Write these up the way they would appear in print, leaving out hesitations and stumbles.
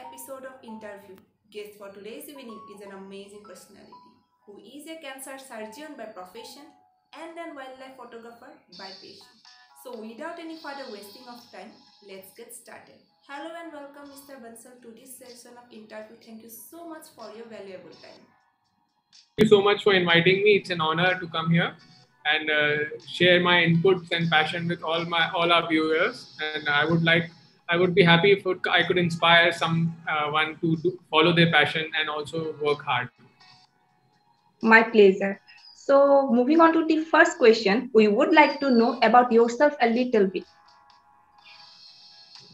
episode of Interview. Guest for today's evening is an amazing personality who is a cancer surgeon by profession and a wildlife photographer by passion. So, without any further wasting of time, let's get started. Hello and welcome, Mr. Bansal, to this session of interview. Thank you so much for your valuable time. Thank you so much for inviting me. It's an honor to come here and share my inputs and passion with all our viewers. And I would be happy if I could inspire someone to follow their passion and also work hard. My pleasure. So, moving on to the first question, we would like to know about yourself a little bit.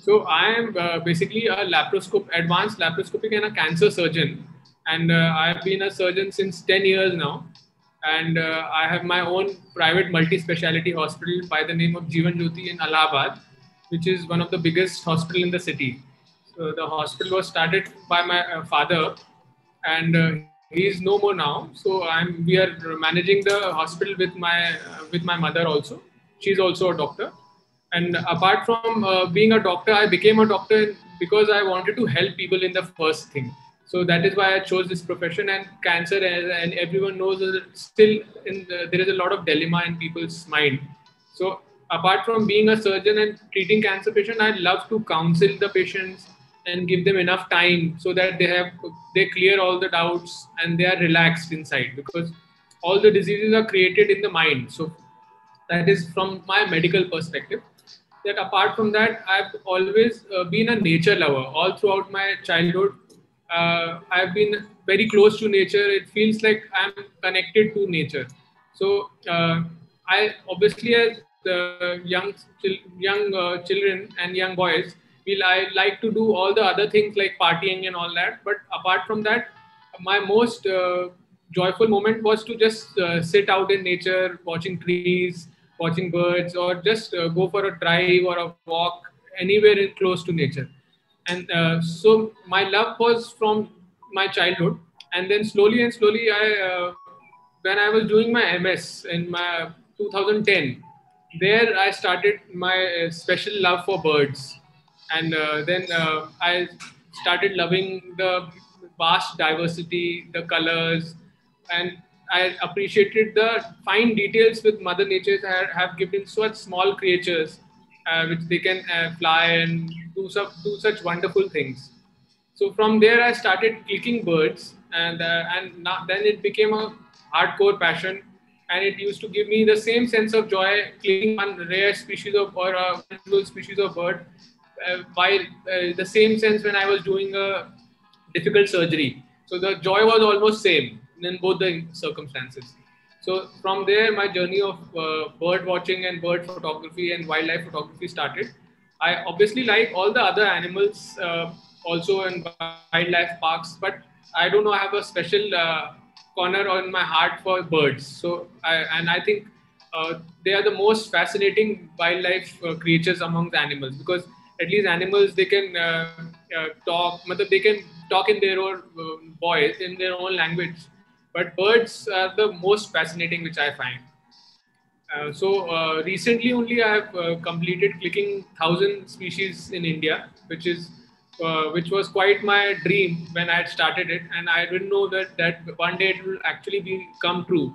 So I am basically a advanced laparoscopic and a cancer surgeon. And I've been a surgeon since 10 years now. And I have my own private multi-speciality hospital by the name of Jeevan Jyoti in Allahabad, which is one of the biggest hospital in the city. So the hospital was started by my father, and he is no more now. So we are managing the hospital with my mother also. She's also a doctor. And apart from being a doctor, I became a doctor because I wanted to help people in the first thing. So that is why I chose this profession. And cancer, and everyone knows that there is a lot of dilemma in people's mind. So apart from being a surgeon and treating cancer patients, I love to counsel the patients and give them enough time so that they clear all the doubts and they are relaxed inside, because all the diseases are created in the mind. So that is from my medical perspective. That apart from that, I've always been a nature lover all throughout my childhood. I've been very close to nature. It feels like I'm connected to nature. So I obviously, as young children and young boys, I like to do all the other things like partying and all that. But apart from that, my most joyful moment was to just sit out in nature, watching trees, watching birds, or just go for a drive or a walk anywhere close to nature. And so my love was from my childhood. And then slowly and slowly, when I was doing my MS in my 2010, there I started my special love for birds. And then I started loving the vast diversity, the colors, and I appreciated the fine details with Mother Nature have given such small creatures, which they can fly and do such wonderful things. So from there, I started clicking birds, and then it became a hardcore passion, and it used to give me the same sense of joy clicking one rare species of or a unusual species of bird, while the same sense when I was doing a difficult surgery. So the joy was almost same in both the circumstances. So from there, my journey of bird watching and bird photography and wildlife photography started. I obviously like all the other animals also in wildlife parks, but I don't know, I have a special corner on my heart for birds. I think they are the most fascinating wildlife creatures among the animals, because at least animals, they can they can talk in their own voice, in their own language, but birds are the most fascinating, which I find. So recently only I have completed clicking 1,000 species in India, which was quite my dream when I had started it, and I didn't know that one day it will actually come true.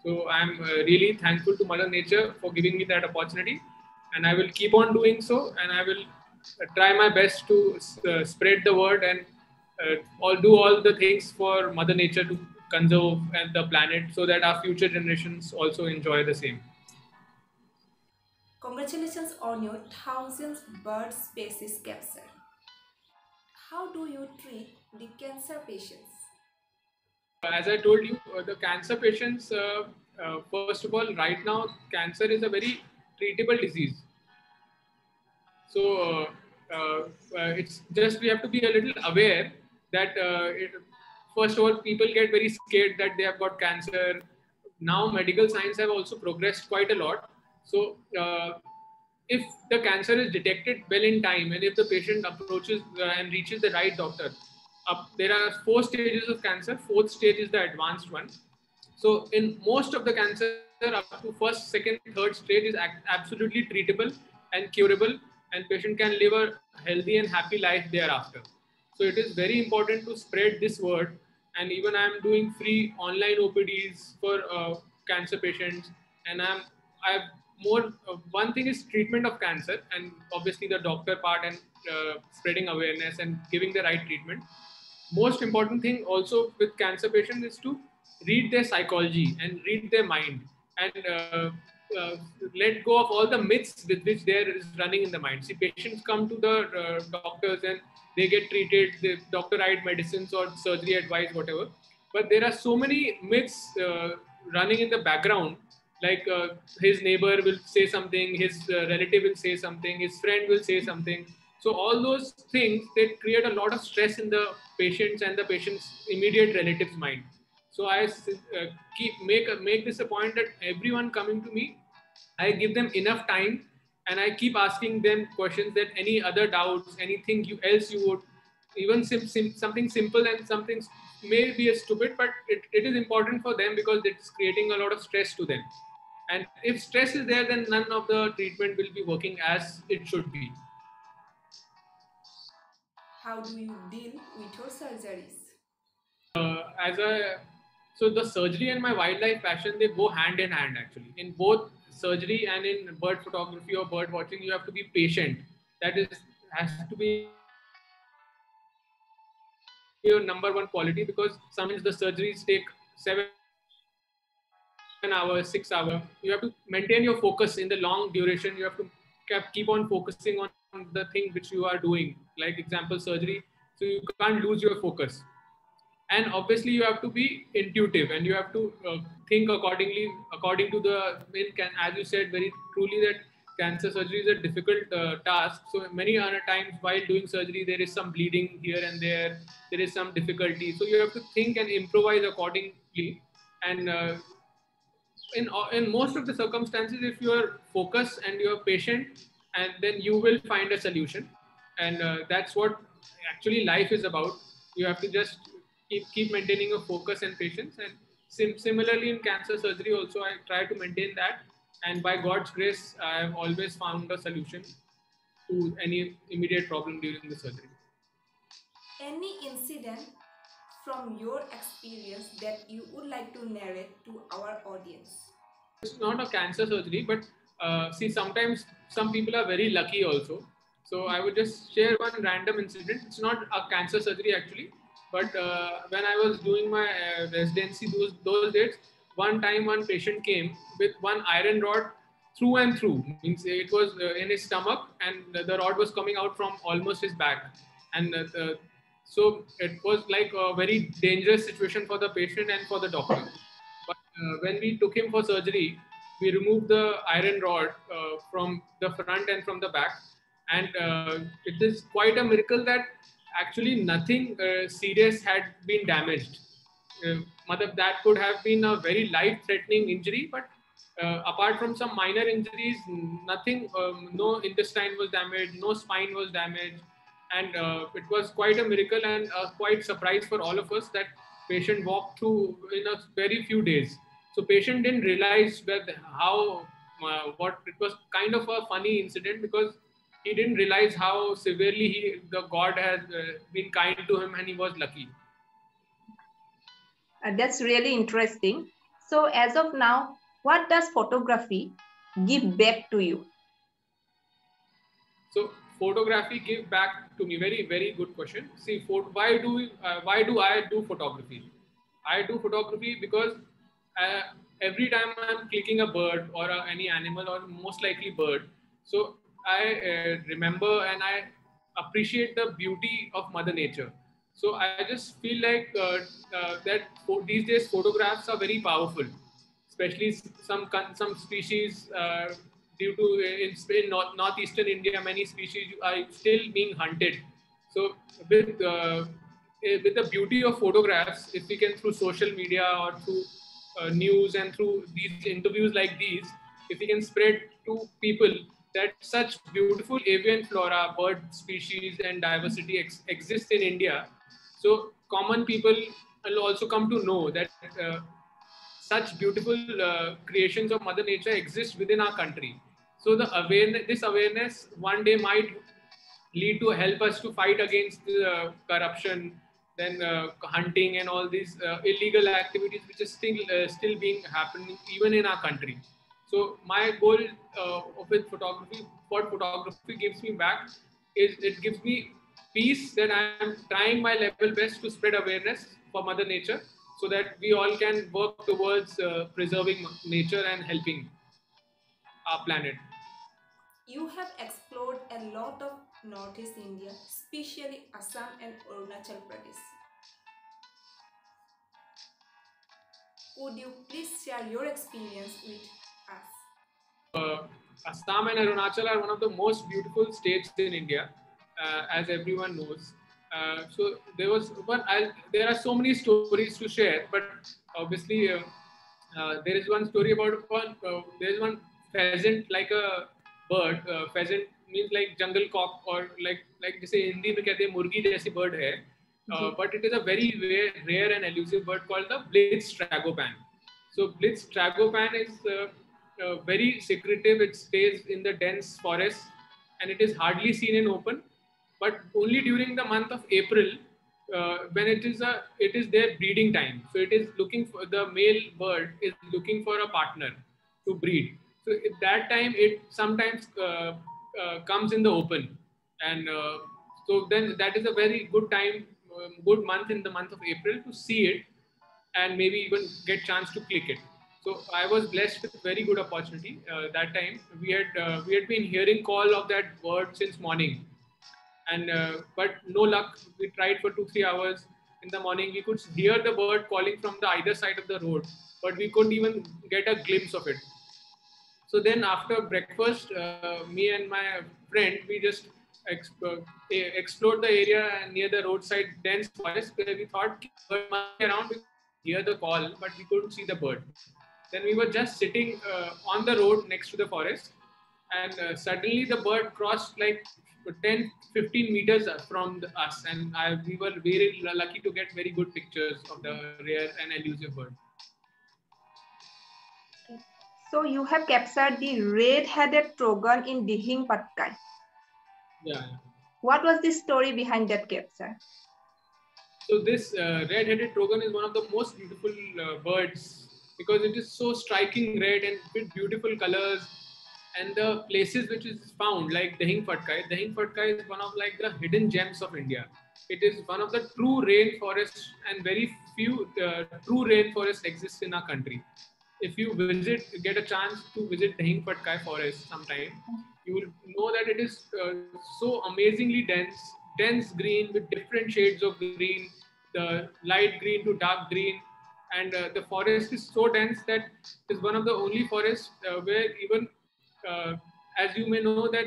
So I'm really thankful to Mother Nature for giving me that opportunity, and I will keep on doing so, and I will try my best to spread the word and do all the things for Mother Nature to conserve and the planet, so that our future generations also enjoy the same. Congratulations on your thousands bird species capture. How do you treat the cancer patients? As I told you, the cancer patients, first of all, right now, cancer is a very treatable disease. So it's just we have to be a little aware that first of all, people get very scared that they have got cancer. Now medical science have also progressed quite a lot. So if the cancer is detected well in time, and if the patient approaches and reaches the right doctor, there are 4 stages of cancer. Fourth stage is the advanced one. So in most of the cancer, up to first, second, third stage is absolutely treatable and curable, and patient can live a healthy and happy life thereafter. So So it is very important to spread this word. And even I am doing free online OPDs for cancer patients. And I've more one thing is treatment of cancer, and obviously the doctor part, and spreading awareness and giving the right treatment. Most important thing also with cancer patients is to read their psychology and read their mind, and uh, let go of all the myths with which there is running in the mind. See, patients come to the doctors and they get treated, the doctor write medicines or surgery advice, whatever, but there are so many myths running in the background, like his neighbor will say something, his relative will say something, his friend will say something. So all those things, they create a lot of stress in the patients and the patient's immediate relatives mind. So I keep make this a point that everyone coming to me, I give them enough time, and I keep asking them questions, that any other doubts, anything else you would, even something simple, and something may be a stupid, but it is important for them because it's creating a lot of stress to them. And if stress is there, then none of the treatment will be working as it should be. How do you deal with your surgeries? As a So the surgery and my wildlife passion, they go hand in hand actually. In both surgery and in bird photography or bird watching, you have to be patient. That is has to be your number one quality, because sometimes the surgeries take 7 hours, 6 hours. You have to maintain your focus in the long duration. You have to keep on focusing on the thing which you are doing. Like example, surgery. So you can't lose your focus, and obviously you have to be intuitive, and you have to think accordingly, according to the as you said very truly, that cancer surgery is a difficult task. So many other times while doing surgery, there is some bleeding here and there is some difficulty. So you have to think and improvise accordingly. And in most of the circumstances, if you are focused and you are patient, and then you will find a solution. And that's what actually life is about. You have to just keep maintaining your focus and patience. And similarly in cancer surgery also, I try to maintain that, and by God's grace, I have always found a solution to any immediate problem during the surgery. Any incident from your experience that you would like to narrate to our audience? It's not a cancer surgery, but see, sometimes some people are very lucky also. So I would just share one random incident. It's not a cancer surgery actually, but when I was doing my residency those days, one time one patient came with one iron rod through and through. Means it was in his stomach, and the rod was coming out from almost his back, and so it was like a very dangerous situation for the patient and for the doctor. But when we took him for surgery, we removed the iron rod from the front and from the back. And it is quite a miracle that actually nothing serious had been damaged. That could have been a very life-threatening injury, but apart from some minor injuries, nothing, no intestine was damaged, no spine was damaged, and it was quite a miracle and quite surprise for all of us that patient walked through in a very few days. So patient didn't realize how what it was kind of a funny incident, because he didn't realize how severely the God has been kind to him, and he was lucky. That's really interesting. So, as of now, what does photography give back to you? So photography give back to me. Very, very good question. See, why do I do photography? I do photography because uh, every time I'm clicking a bird or any animal, or most likely bird, so I remember and I appreciate the beauty of Mother Nature. So I just feel like that these days photographs are very powerful, especially some species. Due to in northeastern India, many species are still being hunted. So with the beauty of photographs, if we can, through social media or through news and through these interviews like these, if we can spread to people that such beautiful avian flora, bird species, and diversity exists in India, so common people will also come to know that such beautiful creations of Mother Nature exist within our country. So this awareness one day might lead to help us to fight against corruption, then hunting and all these illegal activities which is still being happening even in our country. So my goal with photography, what photography gives me back, is it gives me peace that I am trying my level best to spread awareness for Mother Nature, so that we all can work towards preserving nature and helping our planet. You have explored a lot of Northeast India, especially Assam and Arunachal Pradesh. Could you please share your experience with us? Assam and Arunachal are one of the most beautiful states in India, as everyone knows. So there was one. There are so many stories to share, but obviously there is one story about one. There is one pheasant, like a bird. Pheasant means like jungle cock, or like जैसे हिंदी में कहते हैं मुर्गी जैसी bird है. But it is a very rare and elusive bird called the Blitz tragopan. So Blitz tragopan is very secretive. It stays in the dense forest, and it is hardly seen in open. But only during the month of April, when it is their breeding time. So it is looking for, the male bird is looking for a partner to breed. So at that time, it sometimes comes in the open, and so then that is a very good time, good month in the month of April to see it, and maybe even get chance to click it. So I was blessed with very good opportunity that time. We had been hearing call of that bird since morning, and but no luck. We tried for 2-3 hours in the morning. We could hear the bird calling from the either side of the road, but we couldn't even get a glimpse of it. So then after breakfast, me and my friend, we just explored the area near the roadside dense forest, where we thought bird must be around. We could hear the call, but we couldn't see the bird. Then we were just sitting on the road next to the forest, and suddenly the bird crossed like 10-15 meters from us, and we were very lucky to get very good pictures of the rare and elusive bird. So you have captured the red-headed trogon in Dihing Patkai. Yeah. What was the story behind that capture? So this red-headed trogon is one of the most beautiful birds, because it is so striking red and with beautiful colors. And the places which is found, like Dahing Patkai is one of like the hidden gems of India. It is one of the true rainforests, and very few true rainforests exist in our country. If you get a chance to visit Dahing Patkai forest sometime, you will know that it is so amazingly dense green with different shades of green, the light green to dark green, and the forest is so dense that it is one of the only forests where even as you may know that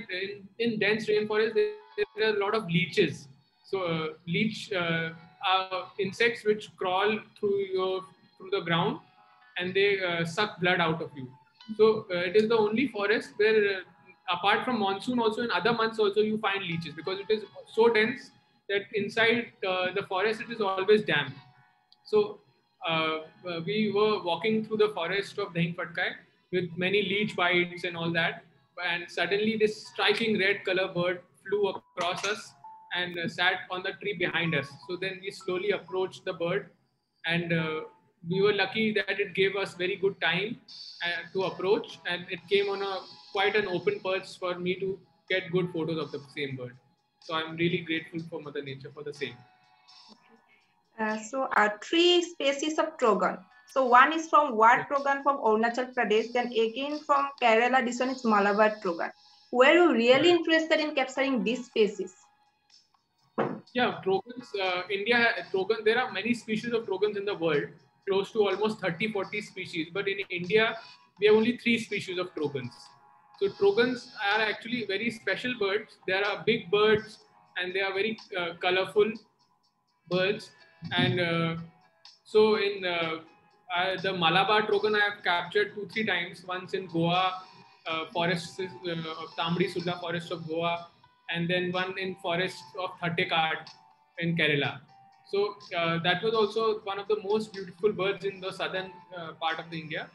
in dense rainforest there are a lot of leeches. So leech are insects which crawl through the ground, and they suck blood out of you. So it is the only forest where apart from monsoon also in other months also you find leeches, because it is so dense that inside the forest it is always damp. So we were walking through the forest of Dahing Patkai with many leech bites and all that, and suddenly this striking red color bird flew across us and sat on the tree behind us. So then we slowly approached the bird, and we were lucky that it gave us very good time to approach, and it came on quite an open perch for me to get good photos of the same bird. So I'm really grateful for Mother Nature for the same. So three species of trogon. So one is from Wat trogon from Arunachal Pradesh, then again from Kerala, this one is Malabar trogon. Were you really interested in capturing these species? Yeah, trogons, trogon, there are many species of trogons in the world, close to almost 30-40 species, but in India, we have only 3 species of trogons. So trogons are actually very special birds. They are big birds, and they are very colorful birds. And so in the Malabar trogon, I have captured 2-3 times. Once in Goa, forests of Tamri Sulla forest of Goa, and then one in forest of Thattekad in Kerala. So that was also one of the most beautiful birds in the southern part of the India.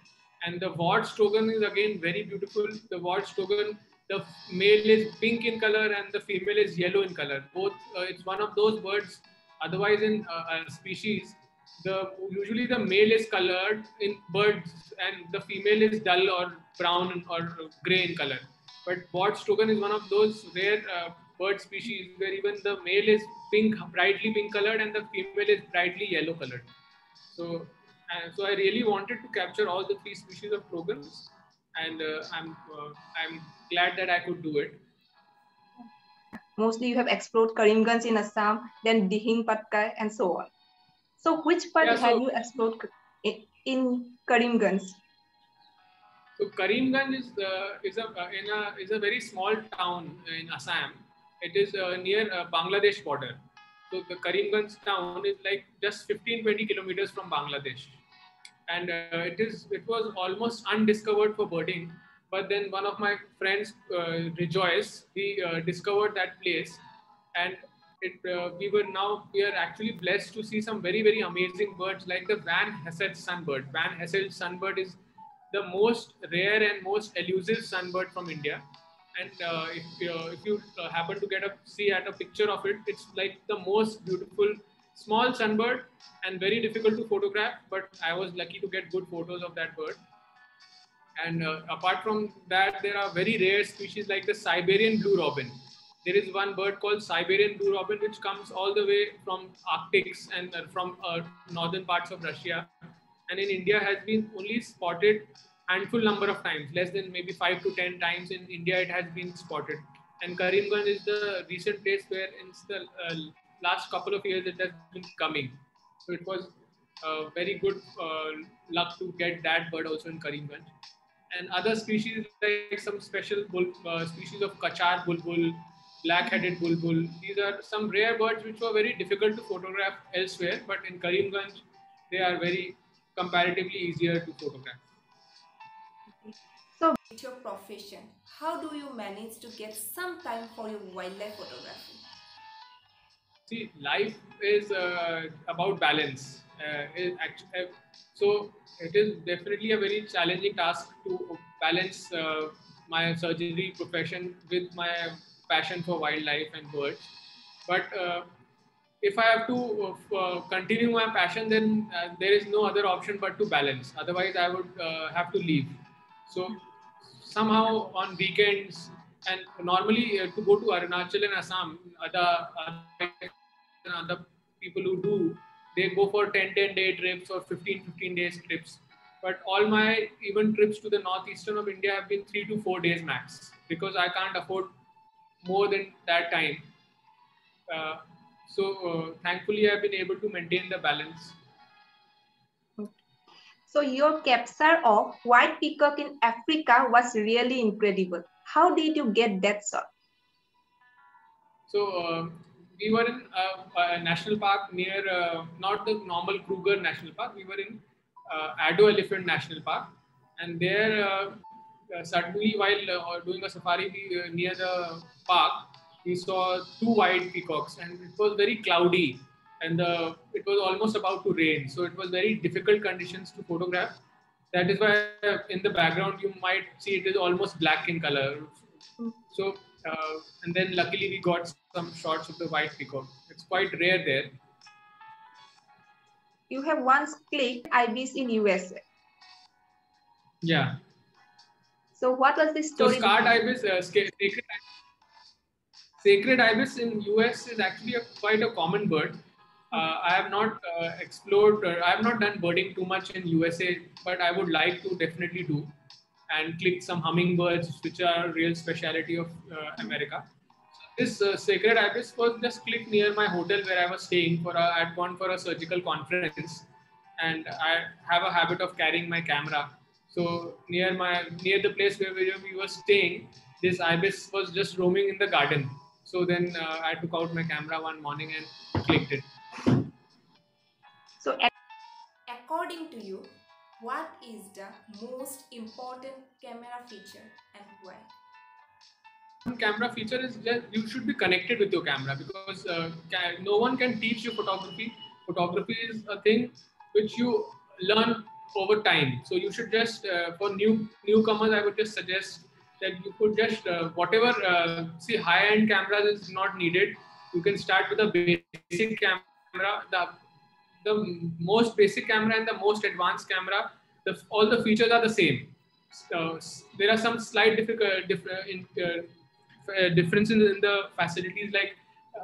And the Ward trogon is again very beautiful. The Ward trogon the male is pink in color and the female is yellow in color. Both it's one of those birds. Otherwise, in a species, usually the male is colored in birds and the female is dull or brown or gray in color. But bot strogan is one of those rare bird species where even the male is pink, brightly pink colored, and the female is brightly yellow colored. So I really wanted to capture all the three species of trogons, and I'm glad that I could do it. Mostly you have explored Karimganj in Assam, then Dihing Patkai, and so on. So which part have you explored in Karimganj? So Karimganj is a very small town in Assam. It is near Bangladesh border. So the Karimganj town is like just 15-20 kilometers from Bangladesh, and it was almost undiscovered for birding. But then one of my friends, Rejoice, he discovered that place, and we are actually blessed to see some very amazing birds like the Van Hessel's sunbird. Van Hessel's sunbird is the most rare and most elusive sunbird from India. And if you happen to see a picture of it, it's like the most beautiful small sunbird and very difficult to photograph. But I was lucky to get good photos of that bird. And apart from that, there are very rare species like the Siberian blue robin. There is one bird called Siberian blue robin, which comes all the way from Arctics and from northern parts of Russia. And in India has been only spotted handful number of times, less than maybe 5 to 10 times in India it has been spotted. And Karimganj is the recent place where in the last couple of years it has been coming. So it was very good luck to get that bird also in Karimganj. And other species like some special species of Kachar bulbul, black-headed bulbul. These are some rare birds which were very difficult to photograph elsewhere, but in Karimganj they are very comparatively easier to photograph. So, with your profession, how do you manage to get some time for your wildlife photography? See, life is about balance. So it is definitely a very challenging task to balance my surgery profession with my passion for wildlife and birds. But if I have to continue my passion, then there is no other option but to balance. Otherwise, I would have to leave. So somehow on weekends and normally to go to Arunachal and Assam, other people who do, they go for 10 day trips or 15 days trips. But all my even trips to the northeastern of India have been 3 to 4 days max because I can't afford more than that time. So thankfully I've been able to maintain the balance. So your capture of white peacock in Africa was really incredible. How did you get that shot? So we were in a national park near, not the normal Kruger National Park, we were in Addo Elephant National Park. And there, suddenly while doing a safari near the park, we saw 2 white peacocks and it was very cloudy and it was almost about to rain. So it was very difficult conditions to photograph. That is why in the background you might see it is almost black in color. So, and then luckily we got some shots of the white peacock. It's quite rare there. You have once clicked ibis in USA. Yeah. So what was the story? So scarred ibis, sacred ibis in US is actually quite a common bird. I have not explored, I have not done birding too much in USA, but I would like to definitely do and click some hummingbirds, which are real speciality of America. This sacred ibis was just clicked near my hotel where I was staying. I had gone for a surgical conference, and I have a habit of carrying my camera. So near the place where we were staying, this ibis was just roaming in the garden. So then I took out my camera one morning and clicked it. So according to you, what is the most important camera feature and why? Camera feature is just you should be connected with your camera because no one can teach you photography. Photography is a thing which you learn over time. So you should just for newcomers, I would just suggest that you could just whatever see, high-end cameras is not needed. You can start with a basic camera. The most basic camera and the most advanced camera, all the features are the same. There are some slight differences in the facilities, like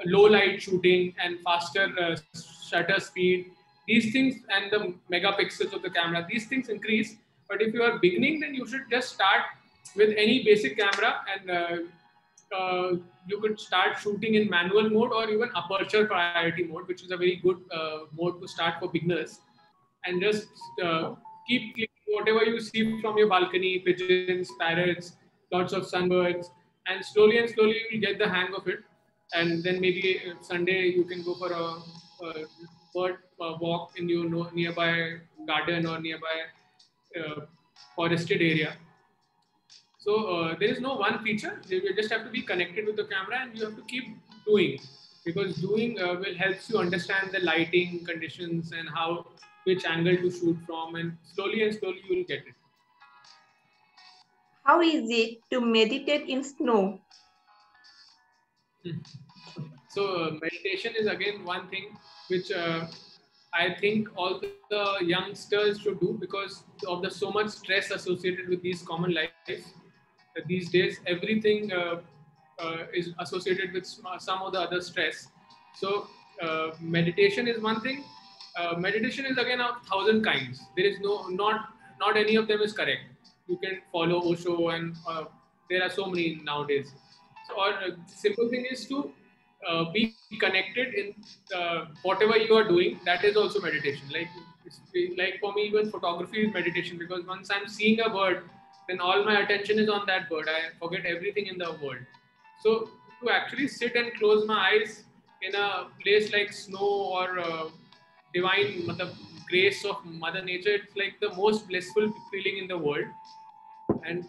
low light shooting and faster shutter speed. These things, and the megapixels of the camera, these things increase. But if you are beginning, then you should just start with any basic camera, and you could start shooting in manual mode or even aperture priority mode, which is a very good mode to start for beginners. And just keep clicking whatever you see from your balcony, pigeons, parrots, lots of sunbirds, and slowly you'll get the hang of it. And then maybe Sunday you can go for a bird walk in your nearby garden or nearby uh, forested area. So there is no one feature. You just have to be connected with the camera, and you have to keep doing, because doing will helps you understand the lighting conditions and how, which angle to shoot from, and slowly you will get it. How is it to meditate in snow? So meditation is again one thing which I think all the youngsters should do, because of the so much stress associated with these common lives. These days, everything is associated with some or the other stress. So meditation is one thing. Meditation is again 1,000 kinds. There is not any of them is correct. You can follow Osho, and there are so many nowadays. So, or simple thing is to be connected in whatever you are doing. That is also meditation. Like for me, even photography is meditation, because once I'm seeing a bird, then all my attention is on that bird. I forget everything in the world. So to actually sit and close my eyes in a place like snow or divine grace of Mother Nature, it's like the most blissful feeling in the world. And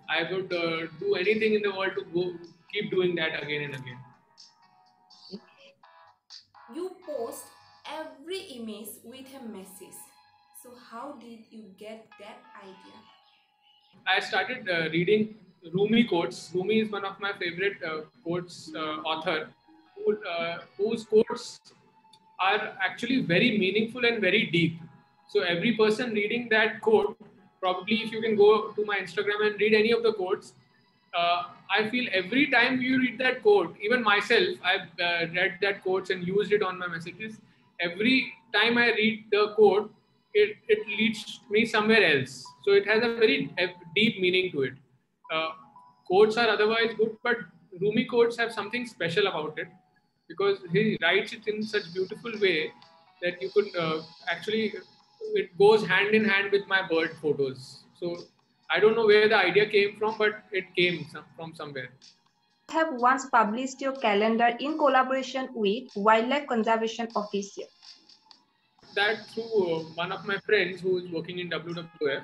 I would do anything in the world to keep doing that again and again. You post every image with a message. So how did you get that idea? I started reading Rumi quotes. Rumi is one of my favorite quotes author, whose quotes are actually very meaningful and very deep. So every person reading that quote, probably if you can go to my Instagram and read any of the quotes, I feel every time you read that quote, even myself, I've read that quotes and used it on my messages. Every time I read the quote, it leads me somewhere else. So it has a very deep meaning to it. Uh, Quotes are otherwise good, but Rumi quotes have something special about it, because he writes it in such beautiful way that you could actually, it goes hand in hand with my bird photos. So I don't know where the idea came from, but it came from somewhere. I have once published your calendar in collaboration with Wildlife Conservation Officer. That through one of my friends who is working in WWF.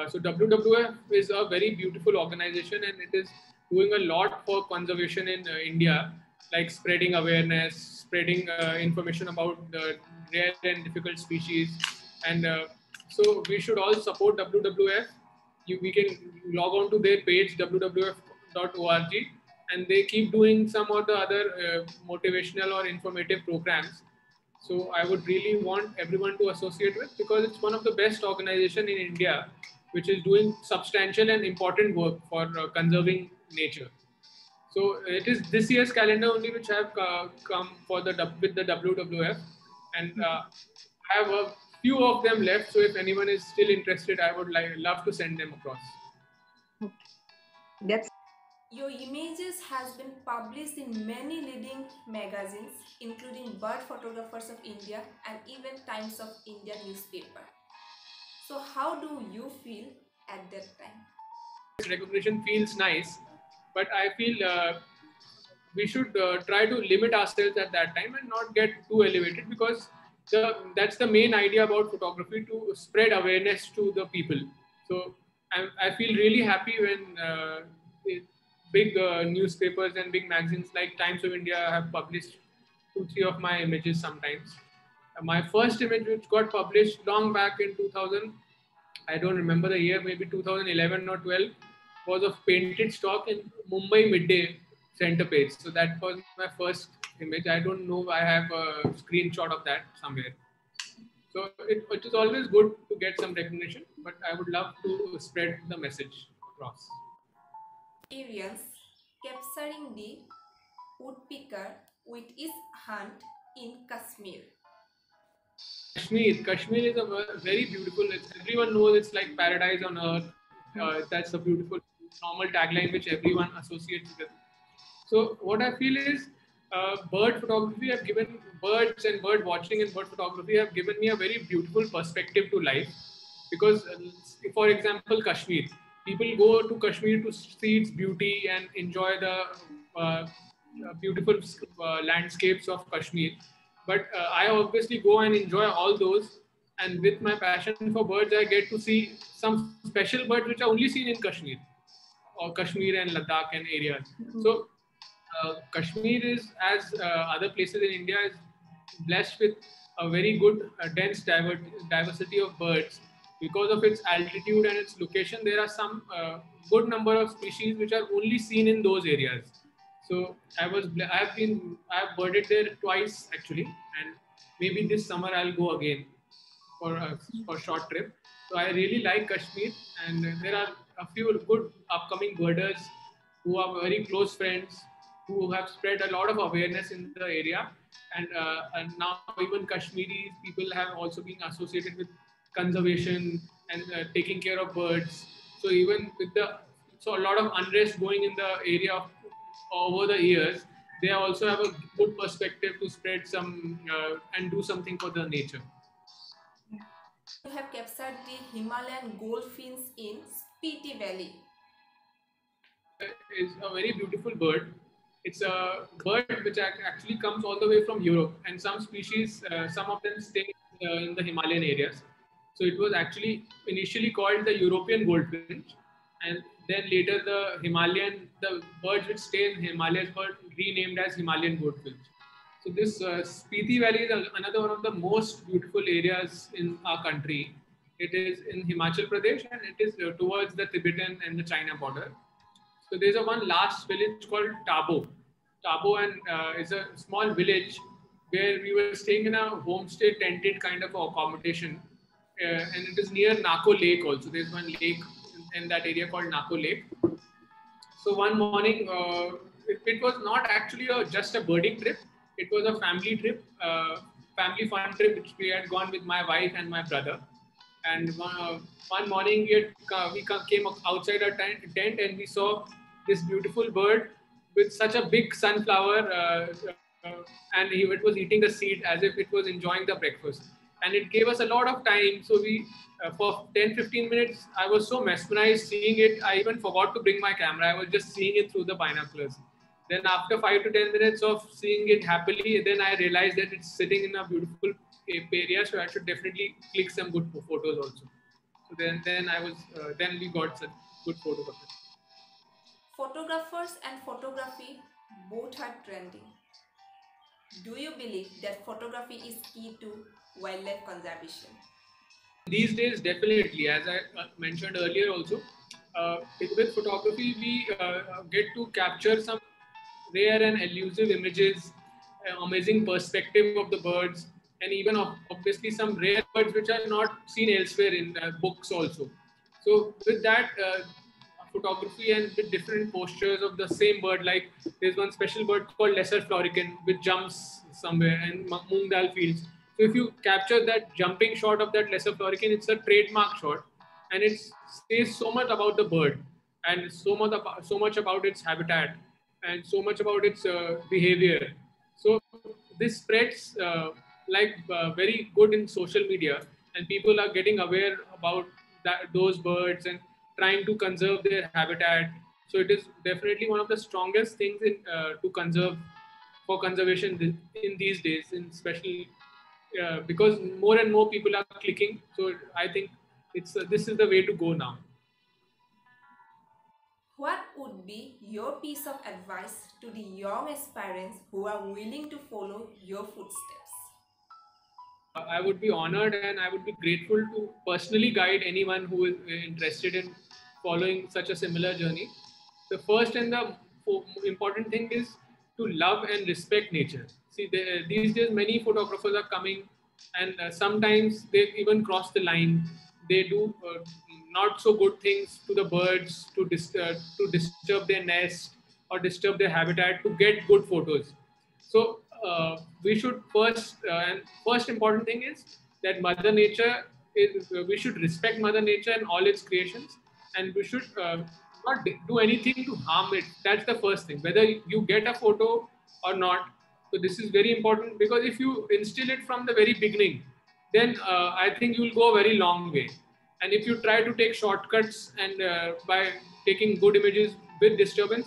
So WWF is a very beautiful organization, and it is doing a lot for conservation in India, like spreading awareness, spreading information about the rare and difficult species. And so we should all support WWF. We can log on to their page, wwf.org, and they keep doing some or the other motivational or informative programs. So I would really want everyone to associate with, because it's one of the best organizations in India which is doing substantial and important work for conserving nature. So it is this year's calendar only which I have come for with the WWF, and I have a few of them left. So if anyone is still interested, I would love to send them across. That's Your images has been published in many leading magazines, including Bird Photographers of India and even Times of India newspaper. So how do you feel at that time? Recognition feels nice, but I feel we should try to limit ourselves at that time and not get too elevated, because that's the main idea about photography, to spread awareness to the people. So I feel really happy when big newspapers and big magazines like Times of India have published 2-3 of my images sometimes. My first image, which got published long back in 2000, I don't remember the year, maybe 2011 or 12. was of painted stock in Mumbai midday center page. So that was my first image. I don't know. I have a screenshot of that somewhere. So it is always good to get some recognition, but I would love to spread the message across. Experience capturing the woodpecker with his hunt in Kashmir. Kashmir is a very beautiful. Everyone knows it's like paradise on earth. That's a beautiful normal tagline which everyone associates with. So what I feel is bird photography have given birds and bird watching and bird photography have given me a very beautiful perspective to life. Because, for example, Kashmir, people go to Kashmir to see its beauty and enjoy the beautiful landscapes of Kashmir. But I obviously go and enjoy all those. And with my passion for birds, I get to see some special birds which are only seen in Kashmir or Kashmir and Ladakh and areas. So Kashmir is, as other places in India, is blessed with a very good, dense diversity of birds. Because of its altitude and its location, there are some good number of species which are only seen in those areas. So I've birded there twice actually, and maybe this summer I'll go again for short trip. So I really like Kashmir, and there are a few good upcoming birders who are very close friends who have spread a lot of awareness in the area, and now even Kashmiri people have also been associated with conservation and taking care of birds. So even with the so a lot of unrest going in the area over the years, they also have a good perspective to spread some and do something for the nature. You have captured the Himalayan goldfinch in Spiti Valley. Is a very beautiful bird. It's a bird which actually comes all the way from Europe, and some species, some of them stay in the Himalayan areas. So it was actually initially called the European goldfinch, and then later the birds which stay in Himalayas were renamed as Himalayan goldfinch. So this Spiti Valley is another one of the most beautiful areas in our country. It is in Himachal Pradesh, and it is towards the Tibetan and the China border. So there's a one last village called Tabo. Tabo and is a small village where we were staying in a homestay tented kind of accommodation, and it is near Nako Lake also. There's one lake in that area called Nako Lake. So one morning, it was not actually just a birding trip. It was a family trip, family fun trip, which we had gone with my wife and my brother. And one morning, we came outside our tent and we saw this beautiful bird with such a big sunflower, and it was eating the seed as if it was enjoying the breakfast. And it gave us a lot of time. So for 10-15 minutes, I was so mesmerized seeing it. I even forgot to bring my camera. I was just seeing it through the binoculars. Then after 5 to 10 minutes of seeing it happily, then I realized that it's sitting in a beautiful area. So I should definitely click some good photos also. So then we got some good photos of it. Photographers and photography both are trending. Do you believe that photography is key to wildlife conservation? These days, definitely, as I mentioned earlier also, with photography, we get to capture some rare and elusive images, amazing perspective of the birds, and even obviously some rare birds which are not seen elsewhere in books also. So with that photography and with different postures of the same bird, like there's one special bird called lesser florican which jumps somewhere in moong dal fields. So if you capture that jumping shot of that lesser florican, it's a trademark shot, and it says so much about the bird and so much about its habitat and so much about its behavior. So this spreads very good in social media, and people are getting aware about those birds and trying to conserve their habitat. So it is definitely one of the strongest things to conserve for conservation in these days, in especially because more and more people are clicking. So I think this is the way to go now. What would be your piece of advice to the young aspirants who are willing to follow your footsteps? I would be honored and I would be grateful to personally guide anyone who is interested in following such a similar journey. The first and the important thing is to love and respect nature. See, these days many photographers are coming, and sometimes they even cross the line. They do not so good things to the birds to disturb their nest or disturb their habitat to get good photos. So we should and first important thing is that Mother Nature we should respect Mother Nature and all its creations, and we should not do anything to harm it. That's the first thing. Whether you get a photo or not, so this is very important, because if you instill it from the very beginning, then I think you will go a very long way. And if you try to take shortcuts and by taking good images with disturbance,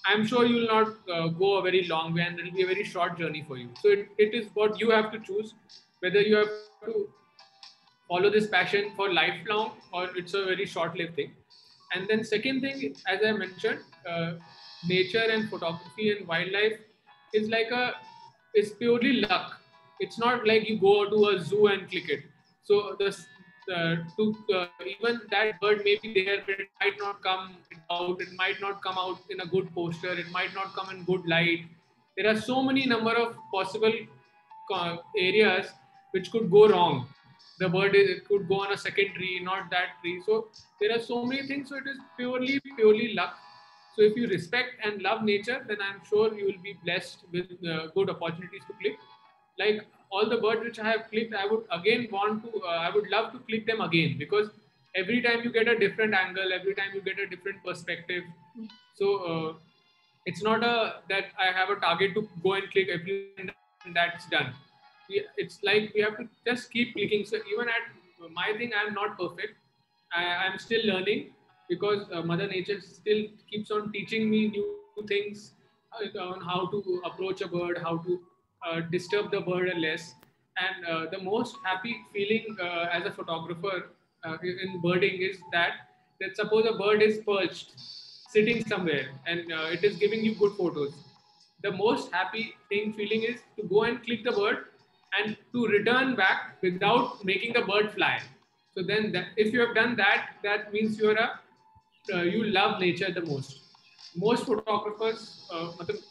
I'm sure you will not go a very long way, and it will be a very short journey for you. So it is what you have to choose, whether you have to follow this passion for lifelong or it's a very short-lived thing. And then second thing, as I mentioned, nature and photography and wildlife is it's purely luck. It's not like you go to a zoo and click it. So even that bird may be there, but it might not come out. It might not come out in a good posture. It might not come in good light. There are so many number of possible areas which could go wrong. The bird it could go on a second tree, not that tree. So there are so many things. So it is purely luck. So if you respect and love nature, then I'm sure you will be blessed with good opportunities to click. Like all the birds which I have clicked, I would again I would love to click them again, because every time you get a different angle, every time you get a different perspective. So it's not that I have a target to go and click every and that's done. It's like we have to just keep clicking. So even at my thing, I'm not perfect. I'm still learning, because Mother Nature still keeps on teaching me new things on how to approach a bird, how to disturb the bird less. And the most happy feeling as a photographer in birding is that suppose a bird is perched, sitting somewhere, and it is giving you good photos. The most happy feeling is to go and click the bird and to return back without making the bird fly. So then, if you have done that, that means you love nature the most. Most photographers,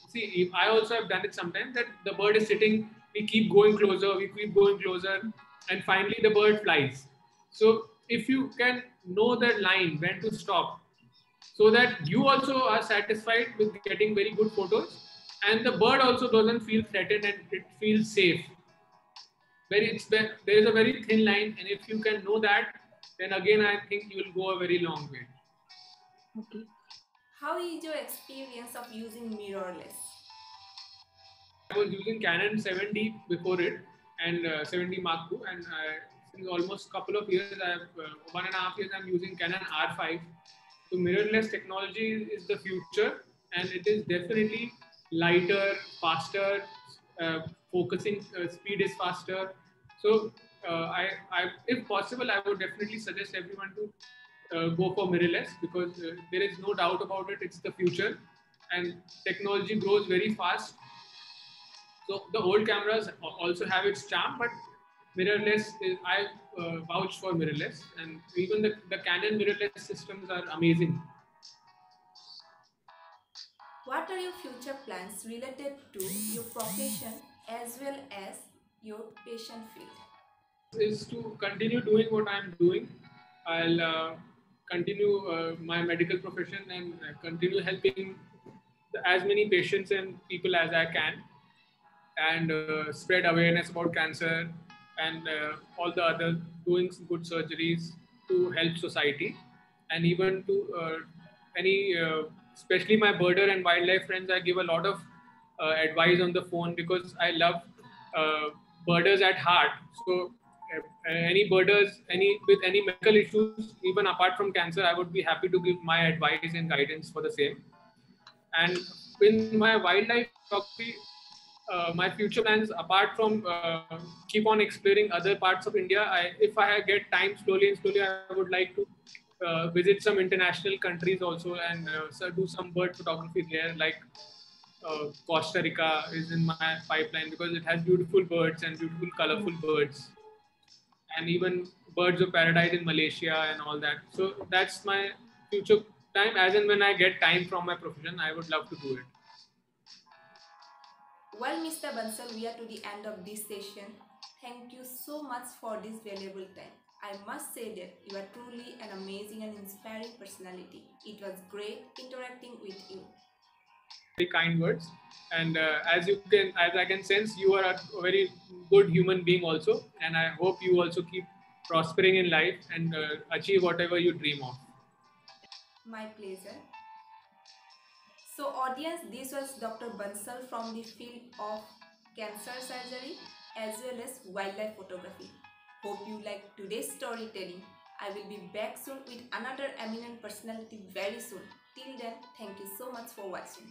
see, I also have done it sometimes, that the bird is sitting, we keep going closer, and finally the bird flies. So if you can know that line, when to stop, so that you also are satisfied with getting very good photos, and the bird also doesn't feel threatened and it feels safe. There is a very thin line, and if you can know that, then again I think you will go a very long way. Okay. How is your experience of using mirrorless? I was using Canon 7D before it, and 7D Mark II, and since almost couple of years, 1.5 years, I'm using Canon R5. So mirrorless technology is the future, and it is definitely lighter, faster, focusing speed is faster. So if possible, I would definitely suggest everyone to go for mirrorless, because there is no doubt about it. It's the future, and technology grows very fast. So the old cameras also have its charm, but mirrorless I vouch for mirrorless, and even the Canon mirrorless systems are amazing. What are your future plans related to your profession as well as your passion field? Is to continue doing what I'm doing. I'll continue my medical profession and continue helping as many patients and people as I can, and spread awareness about cancer and all the other, doing some good surgeries to help society, and even to any especially my birder and wildlife friends, I give a lot of advice on the phone, because I love uh, birders at heart. So any birders with any medical issues, even apart from cancer, I would be happy to give my advice and guidance for the same. And in my wildlife photography, my future plans, apart from keep on exploring other parts of India, if I get time, slowly, I would like to visit some international countries also, and so do some bird photography there. Like Costa Rica is in my pipeline, because it has beautiful birds and beautiful, colorful birds, and even birds of paradise in Malaysia and all that. So that's my future time, as and when I get time from my profession, I would love to do it. Well, Mr. Bansal, we are to the end of this session. Thank you so much for this valuable time. I must say that you are truly an amazing and inspiring personality. It was great interacting with you. Very kind words, and as I can sense, you are a very good human being also, and I hope you also keep prospering in life and achieve whatever you dream of. My pleasure. So audience, this was Dr. Bansal from the field of cancer surgery as well as wildlife photography. Hope you like today's storytelling. I will be back soon with another eminent personality very soon. Till then, thank you so much for watching.